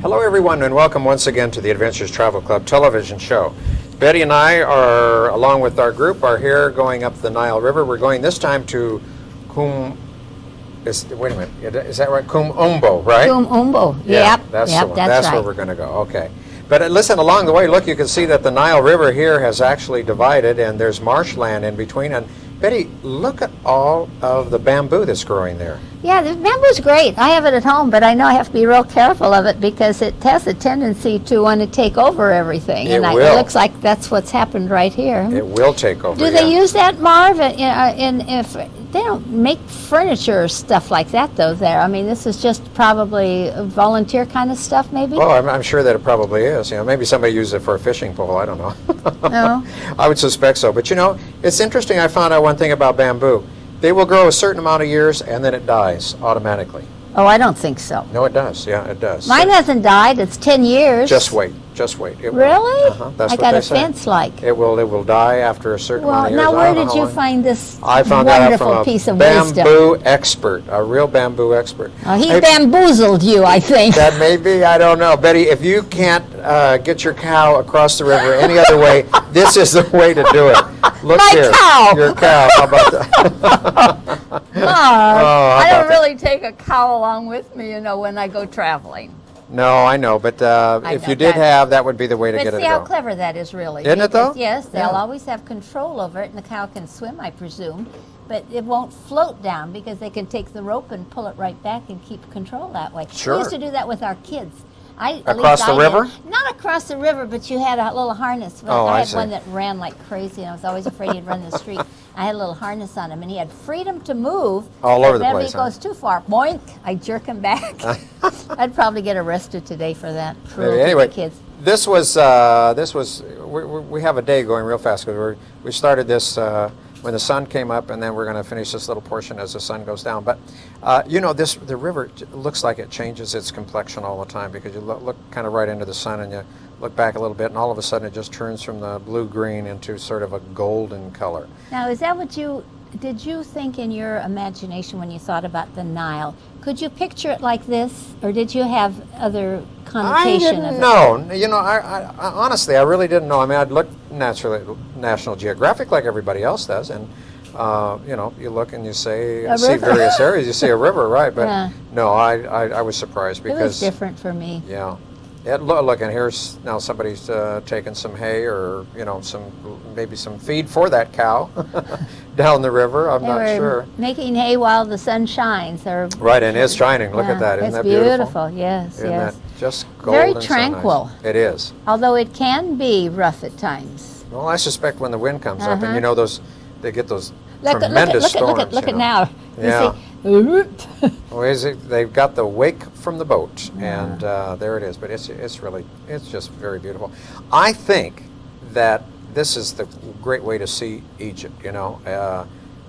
Hello everyone and welcome once again to the Adventures Travel Club television show. Betty and I are, along with our group, are here going up the Nile River. We're going this time to wait a minute, is that right? Kum Umbo, right? Kum Umbo, Yeah, yep. that's yep, the one. That's That's right. where we're going to go, okay. But listen, along the way, look, you can see that the Nile River here has actually divided and there's marshland in between. And Betty, look at all of the bamboo that's growing there. Yeah, the bamboo's great. I have it at home, but I know I have to be real careful of it because it has a tendency to want to take over everything. It And will. it looks like that's what's happened right here. It will take over. Do they use that, Marv? If they don't make furniture or stuff like that, though, there. I mean, this is just probably volunteer kind of stuff, maybe? Well, I'm sure that it probably is. You know, maybe somebody used it for a fishing pole. I don't know. No? I would suspect so. But you know, it's interesting. I found out one thing about bamboo. They will grow a certain amount of years and then it dies automatically. Oh, I don't think so. No, it does. Yeah, it does. Mine hasn't died. It's 10 years. Just wait. Just wait. It will. Really? That's I what got they a say. fence like. It will die after a certain amount Well, of years. now I where don't know did how you long. find this I found that out wonderful from piece a of bamboo wisdom? expert, a real bamboo expert. He Hey, bamboozled you, I think. that may be, I don't know. Betty, if you can't get your cow across the river any other way, this is the way to do it. Look My here. cow. Your cow. How about that? how I about don't really take a cow along with me, you know, when I go traveling. No, I know, but if know you did that. have, that would be the way to But get it see to how go. clever that is, really. Isn't it, though? Because, yes, they'll Yeah. always have control over it, and the cow can swim, I presume. But it won't float down because they can take the rope and pull it right back and keep control that way. Sure. We used to do that with our kids. Across the river? Not across the river, but you had a little harness. But Oh, I I had see. one that ran like crazy, and I was always afraid he'd run the street. I had a little harness on him, and he had freedom to move. All over the Whenever place, he huh? goes too far, boink, I jerk him back. I'd probably get arrested today for that. Cruelty Anyway, to kids. this was we have a day going real fast because we started this when the sun came up, and then we're going to finish this little portion as the sun goes down. But you know, the river looks like it changes its complexion all the time because you look kind of right into the sun and you look back a little bit, and all of a sudden it just turns from the blue-green into sort of a golden color. Now, is that what did you think in your imagination when you thought about the Nile? Could you picture it like this, or did you have other connotation I of didn't it? know. You know, I honestly, I really didn't know. I mean, I'd look naturally National Geographic like everybody else does, and you know, you look and you say, A see river. various areas, you see a river, right? But Yeah. no, I was surprised It was because different for me. yeah. Look, and here's now somebody's taking some hay or, you know, maybe some feed for that cow down the river. I'm They not were sure. making hay while the sun shines. Right, and it's shining. Look at that. Isn't It's that beautiful? beautiful. Yes, Isn't yes. that just golden? Very so nice? tranquil. It is. Although it can be rough at times. Well, I suspect when the wind comes up, and Uh-huh. you know they get those Look tremendous storms. at you know. now. You Yeah. see, whoop. Well, they've got the wake from the boat, and there it is. But it's just very beautiful. I think that this is the great way to see Egypt. You know,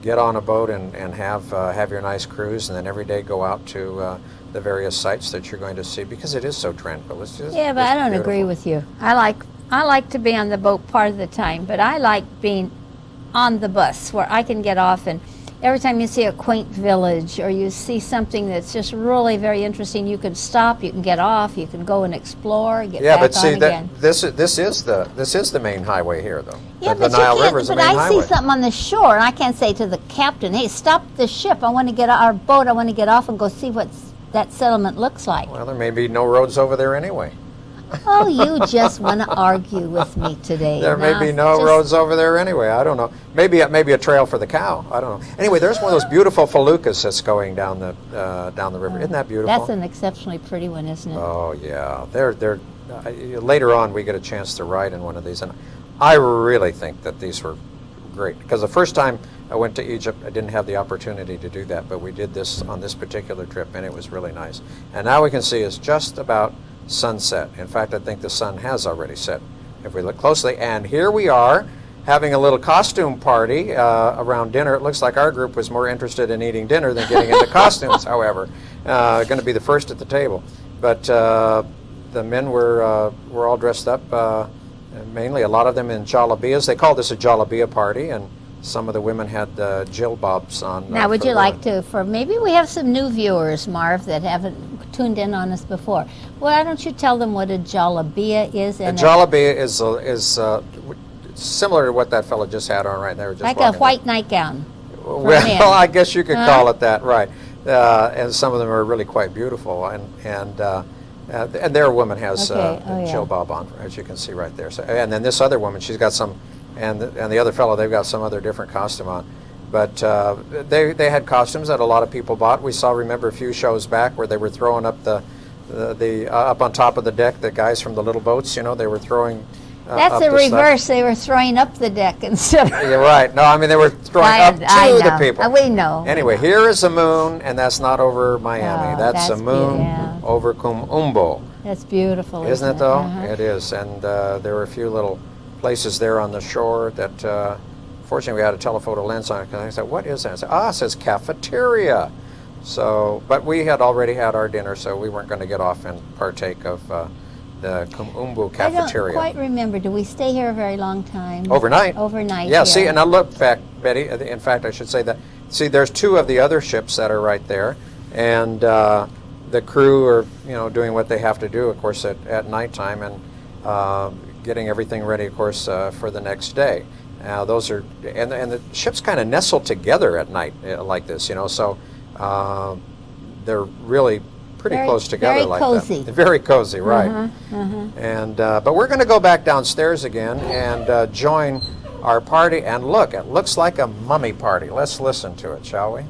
get on a boat and have your nice cruise, and then every day go out to the various sites that you're going to see because it is so tranquil. It's just Yeah, but it's I don't beautiful. agree with you. I like to be on the boat part of the time, but I like being on the bus where I can get off, and every time you see a quaint village or you see something that's just really very interesting, you can stop, you can get off, you can go and explore, get Yeah, back but see on again. this is the main highway here, though. Yeah, the but Nile you River is the can't. main But I highway. see something on the shore, and I can't say to the captain, "Hey, stop the ship! I want to get our boat. I want to get off and go see what that settlement looks like." Well, there may be no roads over there anyway. Oh, you just want to argue with me today. There may Now, be no just- roads over there anyway. I don't know. Maybe a trail for the cow. I don't know. Anyway, there's one of those beautiful feluccas that's going down the river. Isn't that beautiful? That's an exceptionally pretty one, isn't it? Oh yeah. They're later on we get a chance to ride in one of these, and I really think that these were great because the first time I went to Egypt, I didn't have the opportunity to do that, but we did this on this particular trip, and it was really nice. And now we can see it's just about sunset. In fact, I think the sun has already set if we look closely. And here we are having a little costume party around dinner. It looks like our group was more interested in eating dinner than getting into costumes, however. Going to be the first at the table. But the men were all dressed up, mainly a lot of them in jalabiyas. They call this a jalabiya party, and some of the women had jilbabs on. Now, would for you the like women. to, for maybe we have some new viewers, Marv, that haven't tuned in on us before. Why don't you tell them what a jalabia is? A And jalabia is similar to what that fellow just had on right there. Just like a walking white nightgown. there. for men. Well, I guess you could Huh? call it that, right? And some of them are really quite beautiful, and their woman has Okay. Oh, yeah. jilbab on, as you can see right there. So, and then this other woman, she's got some, and the other fellow, they've got some other different costume on. But they had costumes that a lot of people bought. We saw, remember, a few shows back where they were throwing up the up on top of the deck, the guys from the little boats, you know, they were throwing That's up the the stuff. reverse. They were throwing up the deck instead of. You're right. No, I mean, they were throwing up to the know. people. We know. Anyway, here is the moon, and that's not over Miami. Oh, that's the that's moon yeah. over Cumumbo. That's beautiful. Isn't it, though? Uh-huh. It is. And there were a few little places there on the shore that, fortunately, we had a telephoto lens on it. Because I said, what is that? I said, it says cafeteria. So, but we had already had our dinner, so we weren't going to get off and partake of the Cumumbo cafeteria. I don't quite remember. Do we stay here a very long time? Overnight. Overnight. Yeah, here. see, and I look back, Betty, in fact, I should say that, see, there's two of the other ships that are right there, and the crew are, you know, doing what they have to do, of course, at nighttime, and getting everything ready, of course, for the next day. Those are, and the ships kind of nestle together at night like this, you know, so they're really pretty Very- close together very like cozy. that. Very cozy, right. Uh-huh. And but we're going to go back downstairs again and join our party. And look, it looks like a mummy party. Let's listen to it, shall we?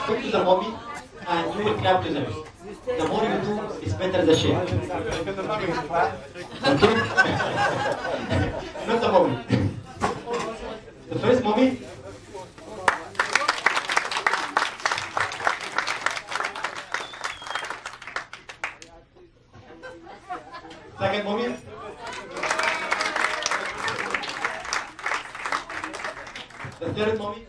Go to the mummy and you will clap to them. The more you do, it's better the shape. Okay? Not the mummy. The first mummy. Second mummy. The third mummy.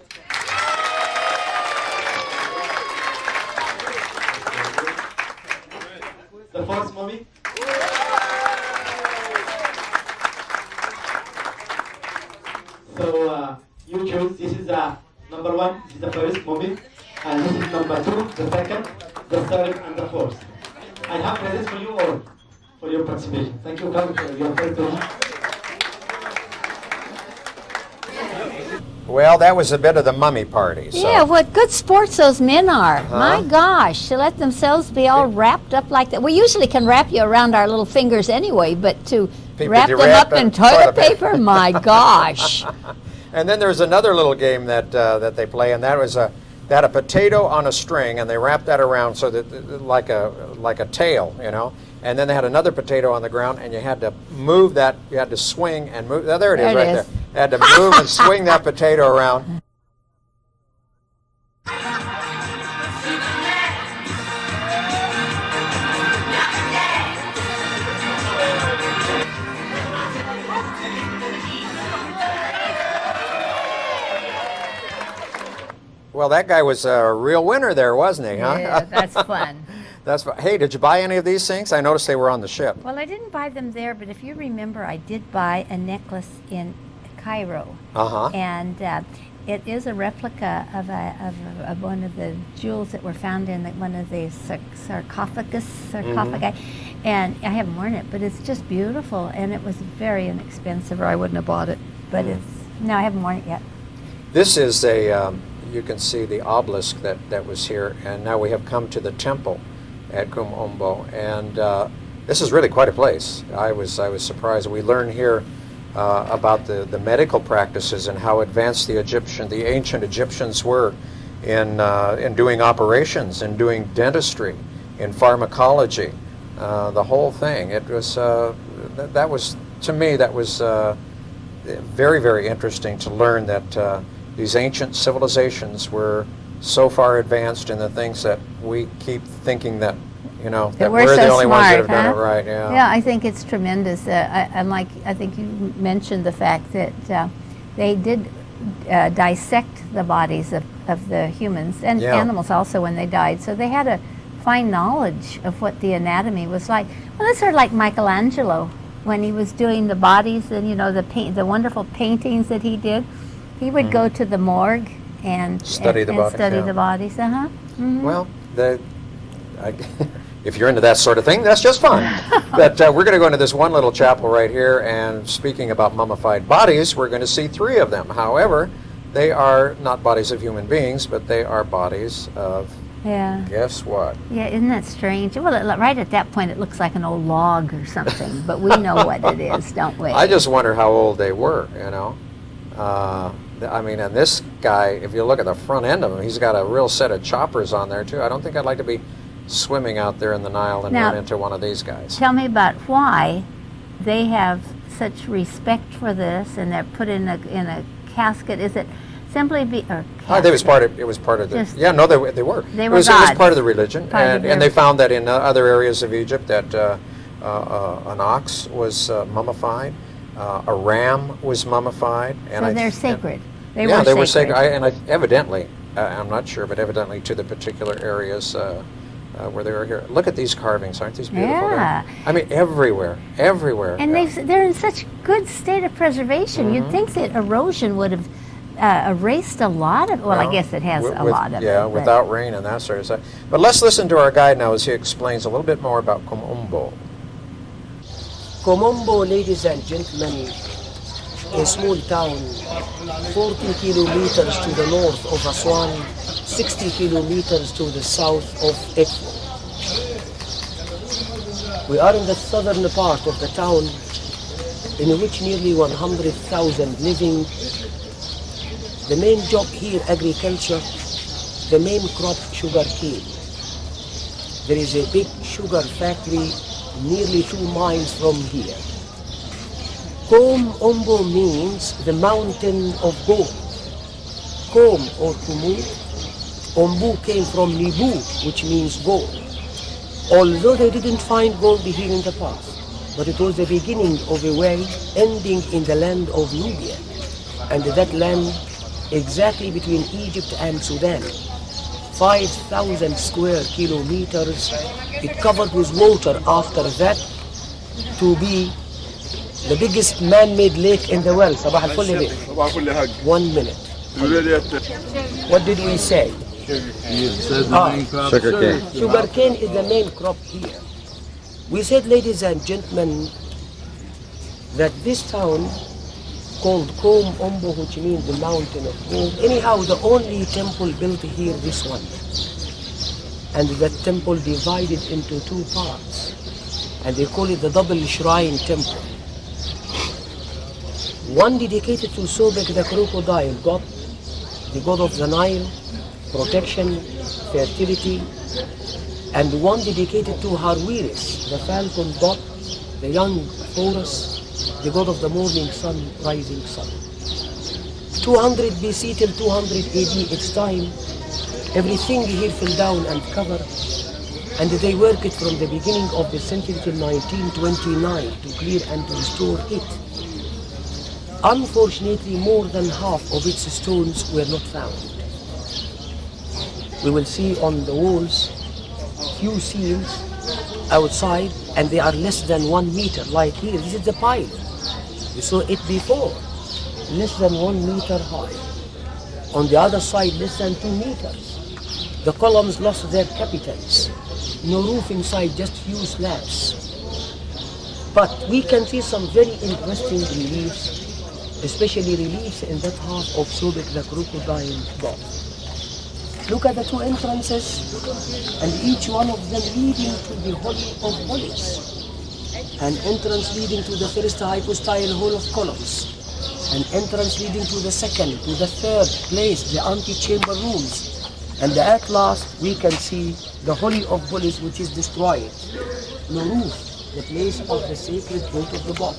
The first mummy. So you choose. This is number one. This is the first mummy, and this is number two, the second, the third, and the fourth. I have presents for you all for your participation. Thank you, coming for your first. Well, that was a bit of the mummy party. So. Yeah, what good sports those men are. Uh-huh. My gosh, to let themselves be all wrapped up like that. We usually can wrap you around our little fingers anyway, but to People wrap to them wrap up in in toilet toilet paper. paper, my gosh. And then there's another little game that that they play, and that was they had a potato on a string, and they wrapped that around so that like a tail, you know. And then they had another potato on the ground, and you had to move that. You had to swing and move. There it is, There it right is. there. You had to move and swing that potato around. Well, that guy was a real winner there, wasn't he, huh? Yeah, that's fun. That's hey, did you buy any of these things? I noticed they were on the ship. Well, I didn't buy them there, but if you remember, I did buy a necklace in Cairo. Uh-huh. And it is a replica of one of the jewels that were found in one of the sarcophagi. And I haven't worn it, but it's just beautiful. And it was very inexpensive, or I wouldn't have bought it. But no, I haven't worn it yet. This is a, you can see the obelisk that was here, and now we have come to the temple at Cumumbo, and this is really quite a place. I was surprised. We learn here about the medical practices and how advanced the ancient Egyptians were in doing operations, in doing dentistry, in pharmacology, the whole thing. It was that was, to me, that was very, very interesting to learn that these ancient civilizations were so far advanced in the things that we keep thinking that, you know, that we're we're the so only ones that have smart, done it huh? right. Yeah. Yeah, I think it's tremendous. And like, I think you mentioned the fact that they did dissect the bodies of the humans and Yeah. animals also when they died. So they had a fine knowledge of what the anatomy was like. Well, it's sort of like Michelangelo when he was doing the bodies and, you know, the wonderful paintings that he did. He would go to the morgue and Study the bodies, study yeah. the bodies. Well, if you're into that sort of thing, that's just fine. But we're going to go into this one little chapel right here, and speaking about mummified bodies, we're going to see 3 of them. However, they are not bodies of human beings, but they are bodies of, Yeah. guess what? Yeah, isn't that strange? Well, right at that point, it looks like an old log or something, but we know what it is, don't we? I just wonder how old they were, you know. I mean, and this guy, if you look at the front end of him, he's got a real set of choppers on there, too. I don't think I'd like to be swimming out there in the Nile and Now, run into one of these guys. Tell me about why they have such respect for this, and they're put in a casket. Is it simply or It was part of. It was part of the. Just- Yeah, no, they were. They It were was gods. part of the religion, Part of and they their- found that in other areas of Egypt that an ox was mummified, a ram was mummified, and So they're sacred. They yeah, were they were sacred. sacred. Evidently, I'm not sure, but evidently to the particular areas where they were here. Look at these carvings, aren't these beautiful? Yeah. I mean, everywhere. And yeah. they're in such good state of preservation. You'd think that erosion would have erased a lot of. Well, I guess it has a lot of it. Yeah, but- without rain and that sort of stuff. But let's listen to our guide now as he explains a little bit more about Komombo. Komombo, ladies and gentlemen, a small town 40 kilometers to the north of Aswan, 60 kilometers to the south of Efo. We are in the southern part of the town, in which nearly 100,000 living. The main job here, agriculture, the main crop, sugar cane. There is a big sugar factory nearly 2 miles from here. Komombo means the mountain of gold. Kom or Kumu, Ombu came from Nibu, which means gold. Although they didn't find gold here in the past, but it was the beginning of a way ending in the land of Nubia, and that land exactly between Egypt and Sudan. 5,000 square kilometers, it covered with water after that, to be the biggest man-made lake in the world. صباح الفل ليه. 1 minute. What did we say? Sugar cane. Sugar cane is the main crop here. We said, ladies and gentlemen, that this town called Komombo, which means the mountain of gold, anyhow, the only temple built here, this one. And that temple divided into 2 parts. And they call it the double shrine temple. One dedicated to Sobek the crocodile god, the god of the Nile, protection, fertility, and one dedicated to Harwiris, the falcon god, the young Horus, the god of the morning sun, rising sun. 200 BC till 200 AD, it's time. Everything here fell down and covered, and they worked it from the beginning of the century till 1929 to clear and to restore it. Unfortunately, more than half of its stones were not found. We will see on the walls few seals outside, and they are less than 1 meter, like here. This is the pile. You saw it before, less than 1 meter high. On the other side, less than 2 meters. The columns lost their capitals. No roof inside, just few slabs. But we can see some very interesting reliefs, especially reliefs in that half of Sobek the crocodile god. Look at the 2 entrances, and each one of them leading to the Holy of Holies. An entrance leading to the first hypostyle hall of columns. An entrance leading to the second, to the third place, the antechamber rooms. And at last we can see the Holy of Holies, which is destroyed. The roof, the place of the sacred book of the book.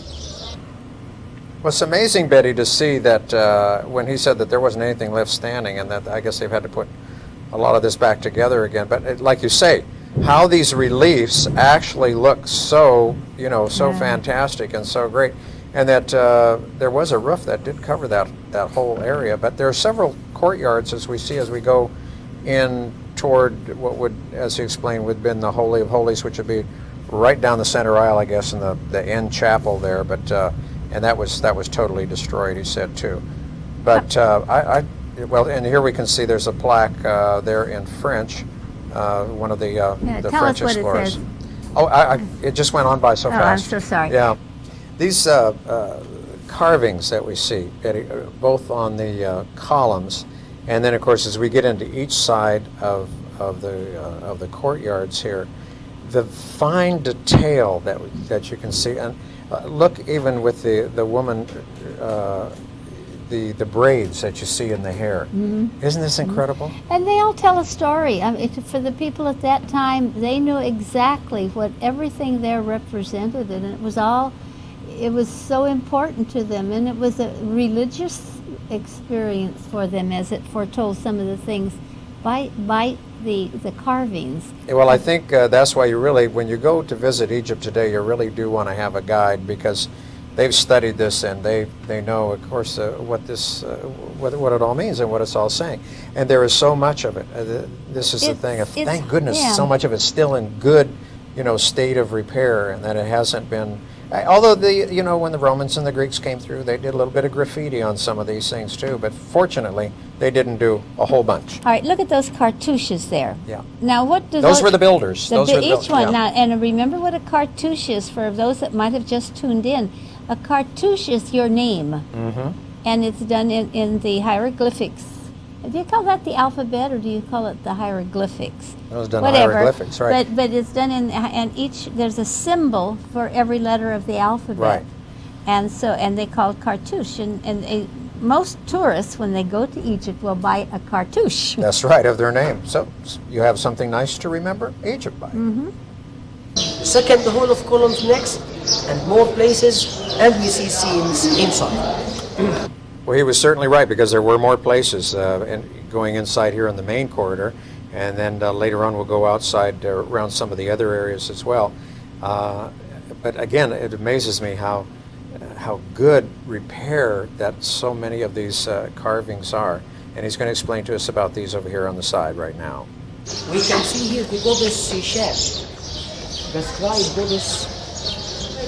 Well, it's amazing, Betty, to see that when he said that there wasn't anything left standing, and that I guess they've had to put a lot of this back together again. But like you say, how these reliefs actually look so, so fantastic and so great. And that there was a roof that did cover that whole area. But there are several courtyards as we see as we go in toward what would, as he explained, would have been the Holy of Holies, which would be right down the center aisle, I guess, in the end chapel there. But and that was totally destroyed, he said too. But well, and here we can see there's a plaque there in French, one of the tell French us what explorers. It says. Oh, it just went on by so fast. I'm so sorry. Yeah, these carvings that we see, Betty, both on the columns, and then of course as we get into each side of the courtyards here, the fine detail that you can see, and look even with the woman, the braids that you see in the hair. Mm-hmm. Isn't this incredible? And they all tell a story. I mean, for the people at that time, they knew exactly what everything there represented, and it was so important to them, and it was a religious experience for them, as it foretold some of the things by the carvings. Well, I think that's why you really, when you go to visit Egypt today, you really do want to have a guide, because they've studied this and they know, of course, what it all means and what it's all saying. And there is so much of it. This is the thing. Thank goodness so much of it's still in good, state of repair, and that it hasn't been. Although when the Romans and the Greeks came through, they did a little bit of graffiti on some of these things too. But fortunately, they didn't do a whole bunch. All right, look at those cartouches there. Yeah. Now, what does those were the builders? Each one. Yeah. Now, and remember what a cartouche is for those that might have just tuned in. A cartouche is your name, and it's done in the hieroglyphics. Do you call that the alphabet, or do you call it the hieroglyphics? It was done in hieroglyphics, right? But it's done and there's a symbol for every letter of the alphabet. Right. And they call it cartouche, and most tourists, when they go to Egypt, will buy a cartouche. That's right, of their name. So you have something nice to remember Egypt by. Mm-hmm. Second, the Hall of Columns next, and more places, and we see scenes inside. Well, he was certainly right, because there were more places going inside here in the main corridor, and then later on we'll go outside around some of the other areas as well. But again, it amazes me how good repair that so many of these carvings are, and he's going to explain to us about these over here on the side right now. We can see here the goddess Seychelles, the scribe goddess,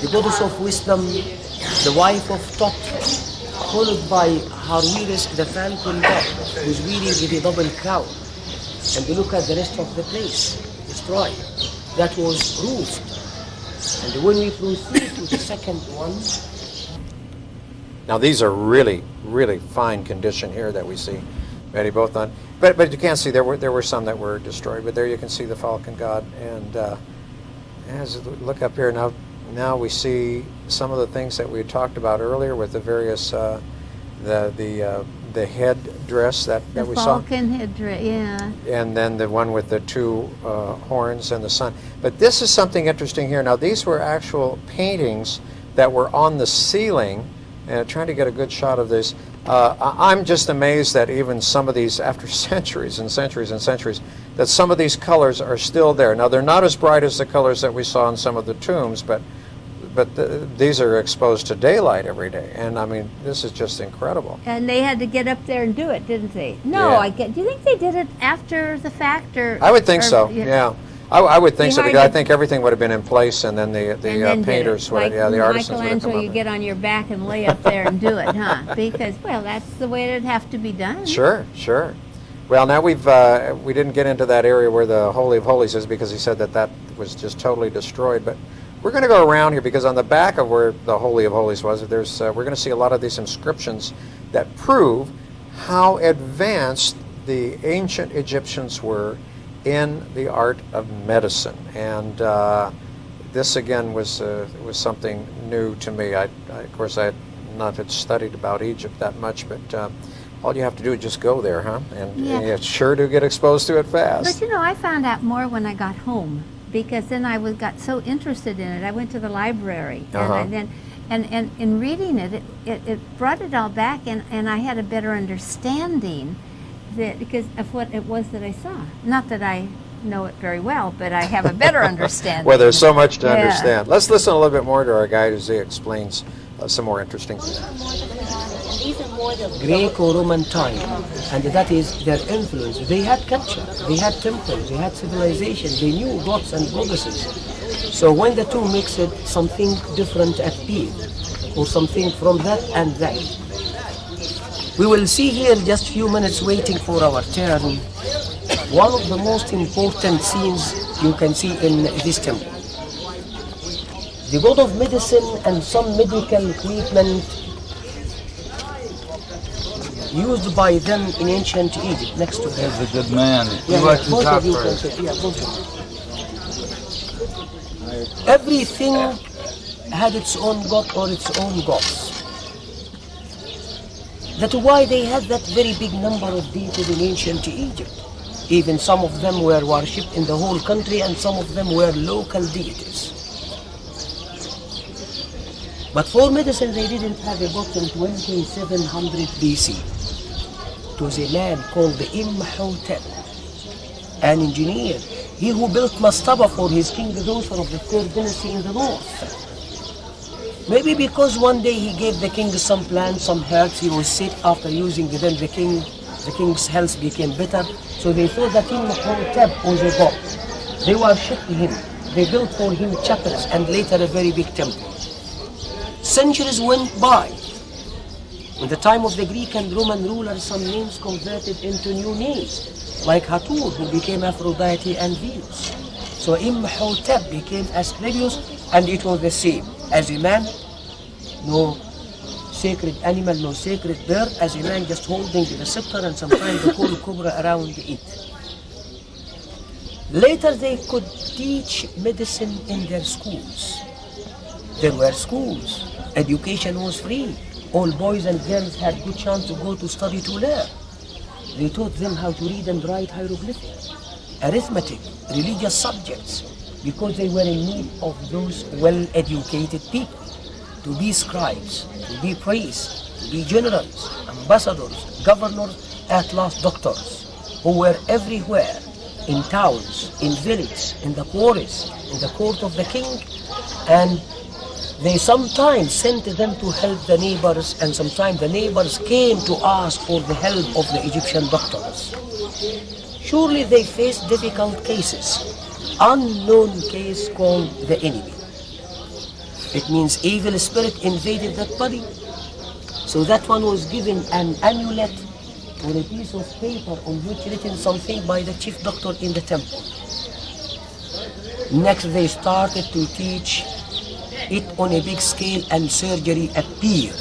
the goddess of wisdom, the wife of Tot, followed by Harwiris, the falcon god, who's wearing a double crown. And we look at the rest of the place, destroyed. That was roofed. And when we proceed to the second one. Now these are really, really fine condition here that we see, Betty, both on. But you can't see, there were some that were destroyed, but there you can see the falcon god. And as we look up here now we see some of the things that we had talked about earlier with the various the head dress that we saw. The falcon head dress, yeah. And then the one with the two horns and the sun. But this is something interesting here. Now these were actual paintings that were on the ceiling, and trying to get a good shot of this. I'm just amazed that even some of these, after centuries and centuries and centuries, that some of these colors are still there. Now they're not as bright as the colors that we saw in some of the tombs, but these are exposed to daylight every day, and I mean, this is just incredible. And they had to get up there and do it, didn't they? No, Yeah. do you think they did it after the fact, or? I would think or- so. Yeah, I would think Be so, hard because I to- think everything would have been in place, and then the and then did painters it. would, Like the artisans would have come Michelangelo, up. you get on your back and lay up there and do it, huh? Because, well, that's the way it'd have to be done. Sure. Well, now we didn't get into that area where the Holy of Holies is, because he said that was just totally destroyed. But we're going to go around here, because on the back of where the Holy of Holies was, we're going to see a lot of these inscriptions that prove how advanced the ancient Egyptians were in the art of medicine. And this again was something new to me. Of course, I had not had studied about Egypt that much, but all you have to do is just go there, huh? And Yeah. you sure do get exposed to it fast. But you know, I found out more when I got home, because then I got so interested in it. I went to the library, Uh-huh. and in reading it, it brought it all back, and I had a better understanding because of what it was that I saw. Not that I know it very well, but I have a better understanding. Well, there's so much to Yeah. understand. Let's listen a little bit more to our guide as he explains some more interesting things. Greco-Roman time, and that is their influence. They had culture, they had temples, they had civilization, they knew gods and goddesses. So when the two mixed, something different appeared, or something from that and that. We will see here just few minutes waiting for our turn. One of the most important scenes you can see in this temple. The god of medicine and some medical equipment used by them in ancient Egypt next to him. He's a good man. Yeah, You want to both talk of you can first? sit. Yeah, both of you. Everything had its own god or its own gods. That's why they had that very big number of deities in ancient Egypt. Even some of them were worshipped in the whole country, and some of them were local deities. But for medicine, they didn't have a god till 2700 BC. It was a man called the Imhotep, an engineer. He who built Mastaba for his king Zoser of the third dynasty in the north. Maybe because one day he gave the king some plants, some herbs, he was sick. After using them, the king's health became better. So they thought that Imhotep was a god. They worshipped him. They built for him chapels and later a very big temple. Centuries went by. In the time of the Greek and Roman rulers, some names converted into new names, like Hathor, who became Aphrodite and Venus. So Imhotep became Asclepius, and it was the same. As a man, no sacred animal, no sacred bird. As a man, just holding the scepter and sometimes the whole cobra around it. Later, they could teach medicine in their schools. There were schools. Education was free. All boys and girls had good chance to go to study to learn. They taught them how to read and write hieroglyphics, arithmetic, religious subjects, because they were in need of those well-educated people to be scribes, to be priests, to be generals, ambassadors, governors, at last doctors, who were everywhere, in towns, in villages, in the quarries, in the court of the king, and they sometimes sent them to help the neighbors, and sometimes the neighbors came to ask for the help of the Egyptian doctors. Surely they faced difficult cases. Unknown case called the enemy. It means evil spirit invaded that body. So that one was given an amulet or a piece of paper on which written something by the chief doctor in the temple. Next they started to teach it on a big scale, and surgery appeared.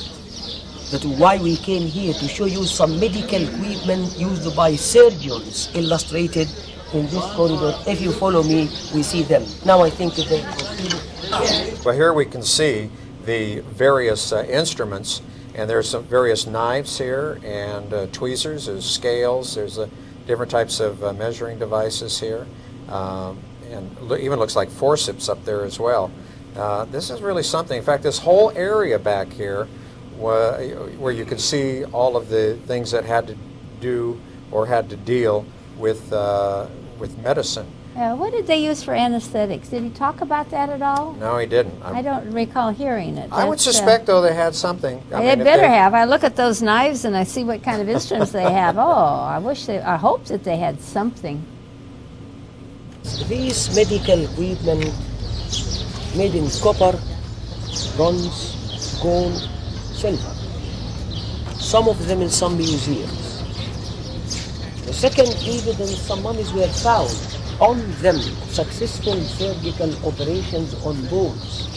That's why we came here to show you some medical equipment used by surgeons illustrated in this corridor. If you follow me, we see them. Now I think that they Well, here we can see the various instruments, and there's some various knives here and tweezers, there's scales, there's different types of measuring devices here, and even looks like forceps up there as well. This is really something. In fact, this whole area back here where you could see all of the things that had to do or had to deal with medicine. What did they use for anesthetics? Did he talk about that at all? No, he didn't. I don't recall hearing it. I would That's, suspect, though, they had something. I they mean, if better have. I look at those knives and I see what kind of instruments they have. Oh, I hope that they had something. These medical equipment made in copper, bronze, gold, silver. Some of them in some museums. The second evidence, some mummies were found on them, successful surgical operations on bones.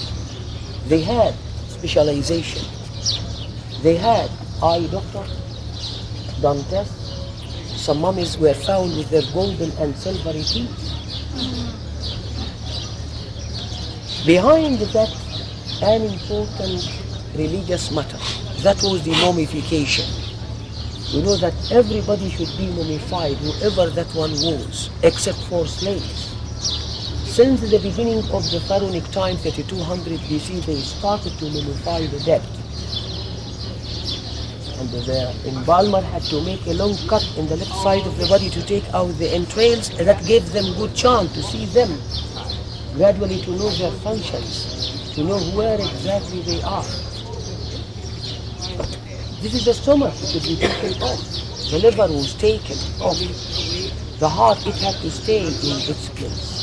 They had specialization. They had eye doctor, done tests. Some mummies were found with their golden and silvery teeth. Behind that, an important religious matter. That was the mummification. we know that everybody should be mummified, whoever that one was, except for slaves. Since the beginning of the pharaonic time, 3200 BC, they started to mummify the dead. And the embalmer had to make a long cut in the left side of the body to take out the entrails, and that gave them good chance to see them, gradually to know their functions, to know where exactly they are. This is the stomach, it could be taken off. The liver was taken off. The heart, it had to stay in its place.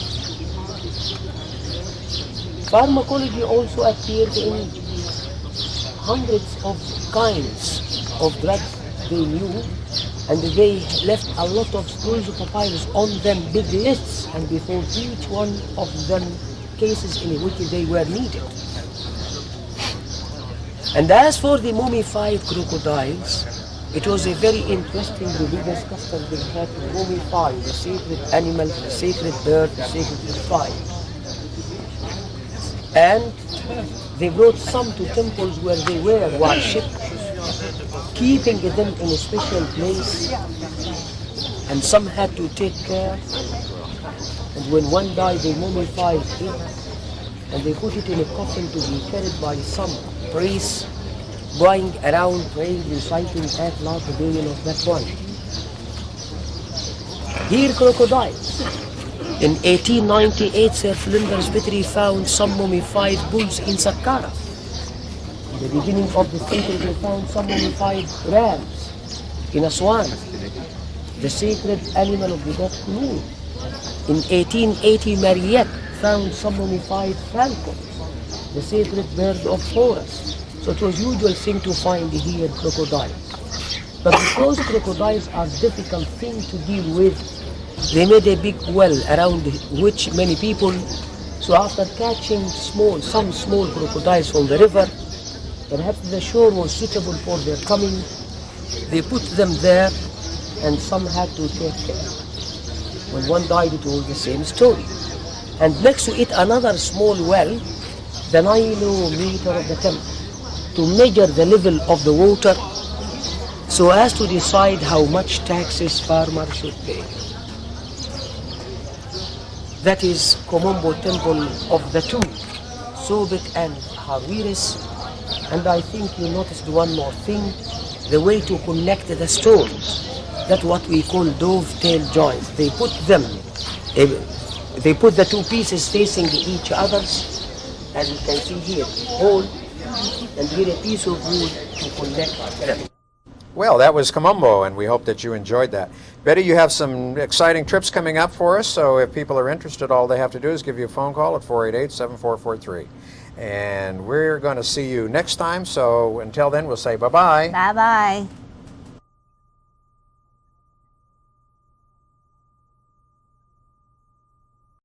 Pharmacology also appeared in hundreds of kinds of drugs they knew, and they left a lot of scrolls of papyrus on them, big lists, and before each one of them cases in which they were needed. And as for the mummified crocodiles, it was a very interesting religious custom they had to mummify the sacred animal, the sacred bird, the sacred reptile. And they brought some to temples where they were worshipped, keeping them in a special place, and some had to take care. And when one died, they mummified it, and they put it in a coffin to be carried by some priests going around praying, reciting at La Pavilion of that one. Here, crocodiles. In 1898, Sir Flinders Petrie found some mummified bulls in Saqqara. In the beginning of the century, they found some mummified rams in Aswan, the sacred animal of the god Kunul. In 1880, Mariette found some mummified falcons, the sacred bird of Horus. So it was usual thing to find here crocodiles. But because crocodiles are difficult thing to deal with, they made a big well around which many people, so after catching some small crocodiles from the river, perhaps the shore was suitable for their coming, they put them there and some had to take care. When one died, it was the same story. And next to it another small well, the nilometer of the temple, to measure the level of the water so as to decide how much taxes farmers should pay. That is Komombo Temple of the two, Sobek and Harwiris. And I think you noticed one more thing, the way to connect the stones. That's what we call dovetail joints. They put the two pieces facing each other, as you can see here, hole, and here a piece of wood to connect them. Well, that was Komombo, and we hope that you enjoyed that. Betty, you have some exciting trips coming up for us, so if people are interested, all they have to do is give you a phone call at 488-7443. And we're going to see you next time, so until then, we'll say bye-bye. Bye-bye.